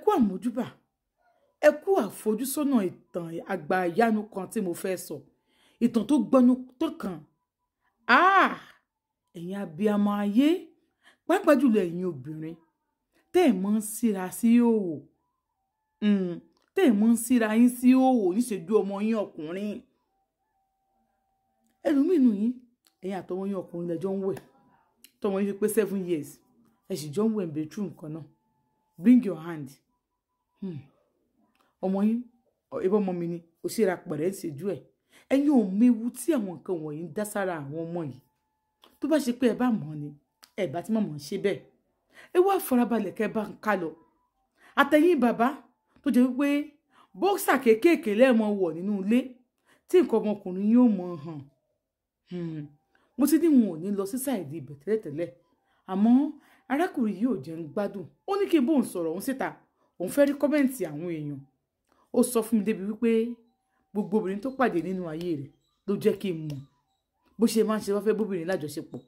kú àmójúbà, ẹ kú àfojúsọ́nà ìtàn àgbà ìyanu kan tí mo fẹ́ sọ. Ìtàn tó gbọnú tó kan. Ẹ̀yin abiyamọ ayé, pàápàá jùlọ ẹ̀yin obìnrin tẹ́ ẹ̀ mọ́ ń síra sí òwò. Tẹ́ ẹ̀ mọ́ ń síra yín sí òwò níṣẹ́jú ọmọ yín ọkùnrin. Ẹlòmínú yín, ẹ̀yin àtọmọ yín ọkùnrin lẹ́jọ́ ń wẹ̀. Tọmọ yín fi pé 7 years. Ẹ sì jọ ń wẹ̀ bedroom kan náà. Bring your hand. Ọmọ yín, ẹbọ ọmọ mi ni, ó sì ra pẹ̀rẹ́ ìṣẹ́jú ẹ̀. Ẹ̀yin ò mewu tí àwọn nǹkan wọ̀nyí ń dá sára àwọn ọmọ yìí. Tó bá ṣe pé ẹ bá mọ̀ ni, ẹ bá tí mọ̀mọ́ ṣe bẹ́ẹ̀. Ẹ wá farabalẹ̀ kẹ́ bá ń ká lọ. Àtẹ̀yìn bàbá tó jẹ́ wípé bọ́ksà kéékèèké lẹ́ẹ̀mọ wọ̀ nínú ilé tí nǹkan ọmọkùnrin yóò mọ̀ hàn. Mo ti ní wọn ò ní lọ sí sáìdì ibẹ̀ tẹ́lẹ̀tẹ́lẹ̀. Àmọ́ arákùnrin yìí ò jẹ́ ń gbádùn. Ó ní kí n bóun sọ̀rọ̀ òun síta. Òun fẹ́ rí kọ́mẹ́ǹtì àwọn èèyàn. Ó sọ fún mi débi wípé gbogbo obìnrin tó pàdé nínú ayé rẹ̀ ló jẹ́ kí n mọ̀ bó ṣe máa ń ṣe wá fẹ́ bóbìnrin lájọṣepọ̀,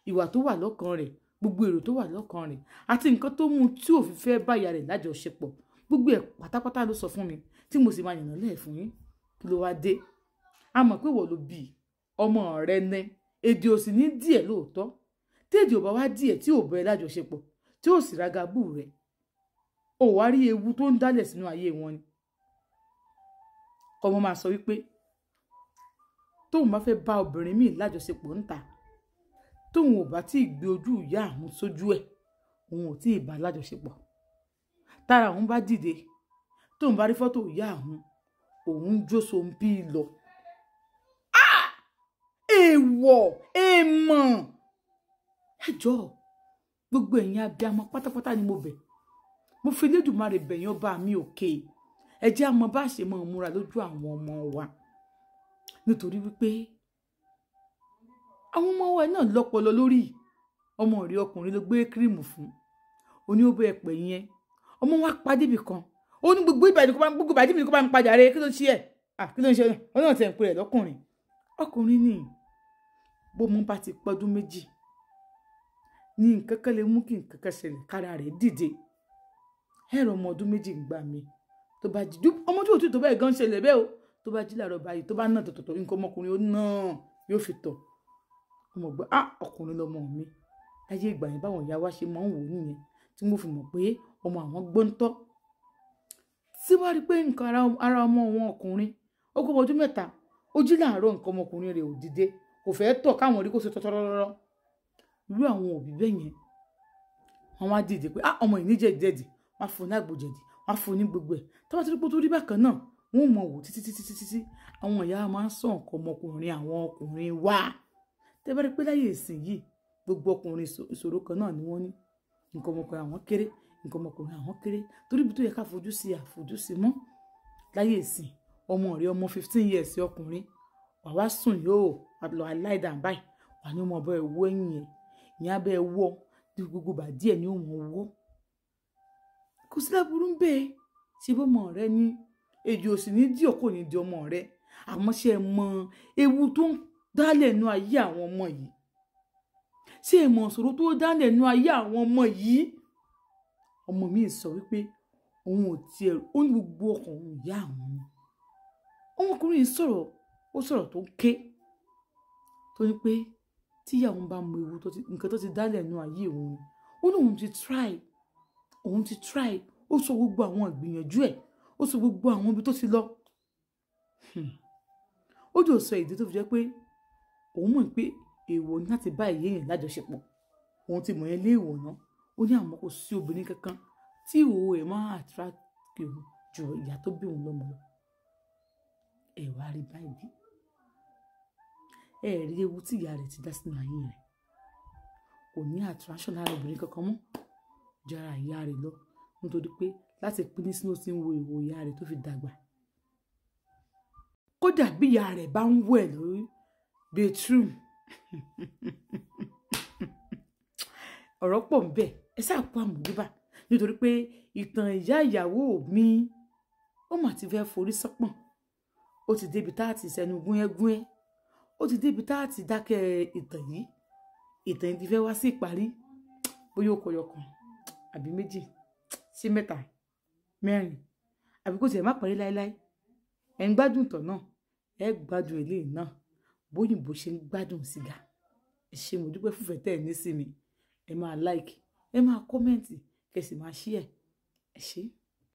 ìwà tó wà lọ́kàn rẹ̀, gbogbo èrò tó wà lọ́kàn rẹ̀, àti nǹkan tó mú tí ò fi fẹ́ báyà rẹ̀ lájọṣepọ̀. Gbogbo ẹ̀ pátápátá ló sọ fún mi tí mo sì máa yànnà lẹ́ẹ̀ fún yín. Kí ló wá dé? A mọ̀ pé wọ́n ló bí ọmọ rẹ̀ ní èdè ò sì ní díẹ̀ lóòótọ́. Tí èdè ò bá wá díẹ̀ tí ò bẹ̀rẹ̀ lájọṣepọ̀ tí ò sì ragabú rẹ̀, ò wá rí ewu tó ń dálẹ̀ sínú ayé wọn ni. Ọmọ máa sọ wípé tóun bá fẹ́ bá obìnrin míì lájọṣepọ̀ níta, tóun ò bá tí ì gbé ojú ìyá àwọn sójú ẹ̀, òun ò tí ì bá lájọṣepọ̀. Tára òun bá dìde, tóun bá rí fọ́tò ìyá àwọn, òun jó sombí lọ. Èèwọ̀, èèmọ̀. Ẹ jọ̀ọ́, gbogbo ẹ̀yin abiyamọ pátápátá ni mo bẹ̀. Mo fi Elédùmarè bẹ̀ yín ọba mi òkè. Ẹ jẹ́ a mọ bá ṣe máa múra lójú àwọn ọmọ wa. Nítorí wípé àwọn ọmọ wa náà lọ́pọlọ lórí. Ọmọ rẹ̀ ọkùnrin ló gbé kírìmù fún. Ó ní ó bẹ́ ẹ̀pẹ̀ yẹn. Ọmọ wa pàdé ibì kan. Ó ní gbogbo ìbàdí mi kó bá ń padà rẹ̀. Kí ló ṣe ẹ̀? Kí ló ń ṣe? Ó náà tẹ̀ ń pè rẹ̀ lọ́kùnrin. Ọkùnrin ni. Bó mú bá ti pọ́dún méjì ní nǹkan kan lè mú kí nǹkan kan ṣẹlẹ̀ kára rẹ̀ dìde. Ẹ̀rọ ọmọ ọdún méjì ń gbà mí. Tó bá jí ọmọ tí ò tí tó bẹ́ẹ̀ gan ṣẹlẹ̀ bẹ́ẹ̀ o. Tó bá jí láàárọ̀ báyìí tó bá náà tọ̀tọ̀ nǹkan ọmọkùnrin ó náà yóò fi tọ̀. Ọmọ gbọ́ ọkùnrin lọmọ mi. Ayé ìgbà yẹn báwọn ìyá wa ṣe máa ń wò nìyẹn tí mo fi mọ̀ pé ọmọ àwọn gbọ́ntọ́. Tí wàá rí pé nǹkan ara ọmọ wọn ọkùnrin ó kó ọdún mẹ́ta, ó jí láàárọ̀ nǹkan ọmọkùnrin rẹ̀ ò dìde, kò fẹ́ tọ̀ káwọn rí kó ṣe tọ́tọ́rọ́rọ́. Irú àwọn òbí bẹ́ẹ̀ yẹn wọ́n wá dìde pé ọmọ yìí ní jẹ̀díjẹ̀dí, wọ́n á fún ní àgbo jẹ̀dí, wọ́n á fún ní gbogbo ẹ̀. Tó bá ti rí pé tó rí bákan náà, wọ́n mọ̀ wò títí àwọn ìyá máa ń sọ nǹkan ọmọkùnrin àwọn ọkùnrin wá. Tẹ́ bá rí pé láyé ìsìn yìí gbogbo ọkùnrin ìṣòro kan náà ni wọ́n ní. Nǹkan ọmọkùnrin àwọn kéré, nǹkan ọmọkùnrin àwọn kéré. Torí ibi tó yẹ ká fojú sí àfojú sí mọ́. Láyé ìsìn ọmọ rẹ̀ ọmọ 15 years ọkùnrin wà wá sùn yóò lọ aláìdá báyìí wà ní ọmọ ọbẹ̀ ẹ̀wọ́ ẹ̀yìn yẹn ìyẹn abẹ́ ẹ̀wọ́ tí gbogbo bà díẹ̀ ní òun ọwọ́. Kò sí láburú ń bẹ́ẹ̀ ṣe bọ́ ọmọ rẹ ní èjì ò sì ní dí òkò ní di ọmọ rẹ. Àmọ́ ṣe ẹ mọ ewu tó ń dálẹ̀ nú ayé àwọn ọmọ yìí? Ṣé ẹ mọ ìṣòro tó dálẹ̀ nú ayé àwọn ọmọ yìí? Ọmọ mi sọ wípé òun ò tiẹ̀ ó ní gbogbo ọkàn òun ìyá àwọn ni. Ọmọkùnrin sọ̀rọ̀ ó sọ̀rọ̀ tó ké tó ní pé tíyà òun bá mọ ewu nǹkan tó ti dálẹ̀ nú ayé òun, ó ní òun ti try ó sọ gbogbo àwọn ìgbìyànjú ẹ̀, ó sọ gbogbo àwọn ibi tó ti lọ. Ó jọ sọ ìdí tó fi jẹ́ pé òun mọ̀ pé èèwọ̀ ní láti bá ìyé yẹn lájọṣepọ̀. Òun ti mọ̀ yẹn lé èèwọ̀ náà. Ó ní àmọ́ kò sí obìnrin kankan tí ìhòòhò ẹ̀ máa attract òun ju ìyá tó bí òun lọ́mọ lọ. Ẹ wá rí báyìí bí? Ẹ rí ewu tí ìyá rẹ̀ ti dá sínú ayé rẹ̀. Kò ní attraction lára obìnrin kankan mọ́ ju ara ìyá rẹ̀ lọ. Nítorí pé láti pín ní sínú tí ń wo ìwò ìyá rẹ̀ tó fi dàgbà. Kódà bí ìyá rẹ̀ bá ń wẹ̀ lórí bedroom. Ọ̀rọ̀ pọ̀ ń bẹ. Ẹ sáà kú àmójúbà. Nítorí pé ìtàn ìyá ìyàwó mi ó mà ti fẹ́ forí sọ́pọ̀n. Ó ti débi tá àti sẹ́nu gúnyẹ́gúnyẹ́. Ó ti débi tá àti dákẹ́ ìtàn yìí. Ìtàn yìí ti fẹ́ wá sí ìparí. Bóyá ó kọyọ kan àbí méjì sí mẹ́ta. mẹ́rin àbí kó tiẹ̀ má parí láéláé ẹ̀ ń gbádùn tọ̀ náà ẹ gbádùn eléyìí náà bóyìnbó ṣe ń gbádùn sìgá. Ẹ ṣé mo dúpẹ́ fúnfẹ́ tẹ́ ẹ ní sí mi ẹ máa like ẹ máa comment kẹ́ sì máa share ẹ ṣé.